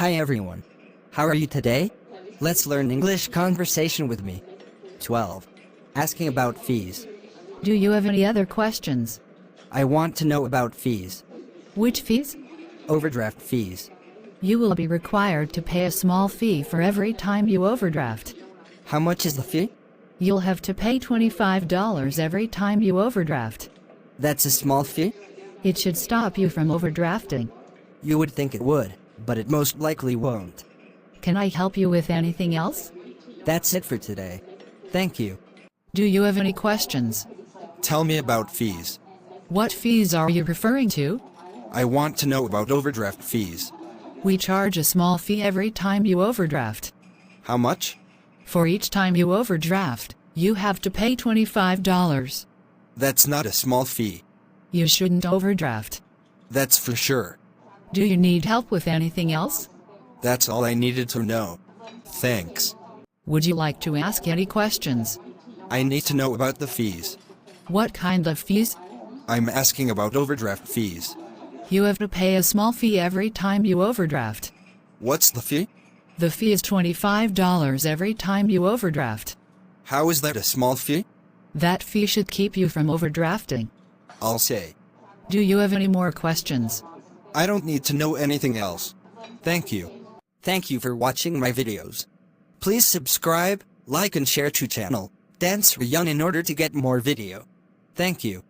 Hi everyone. How are you today? Let's learn English conversation with me. 12. Asking about fees. Do you have any other questions? I want to know about fees. Which fees? Overdraft fees. You will be required to pay a small fee for every time you overdraft. How much is the fee? You'll have to pay $25 every time you overdraft. That's a small fee? It should stop you from overdrafting. You would think it would, but it most likely won't. Can I help you with anything else? That's it for today. Thank you. Do you have any questions? Tell me about fees. What fees are you referring to? I want to know about overdraft fees. We charge a small fee every time you overdraft. How much? For each time you overdraft, you have to pay $25. That's not a small fee. You shouldn't overdraft. That's for sure. Do you need help with anything else? That's all I needed to know. Thanks. Would you like to ask any questions? I need to know about the fees. What kind of fees? I'm asking about overdraft fees. You have to pay a small fee every time you overdraft. What's the fee? The fee is $25 every time you overdraft. How is that a small fee? That fee should keep you from overdrafting. I'll say. Do you have any more questions? I don't need to know anything else. Thank you. Thank you for watching my videos. Please subscribe, like and share to channel Dan Sreyoun in order to get more video. Thank you.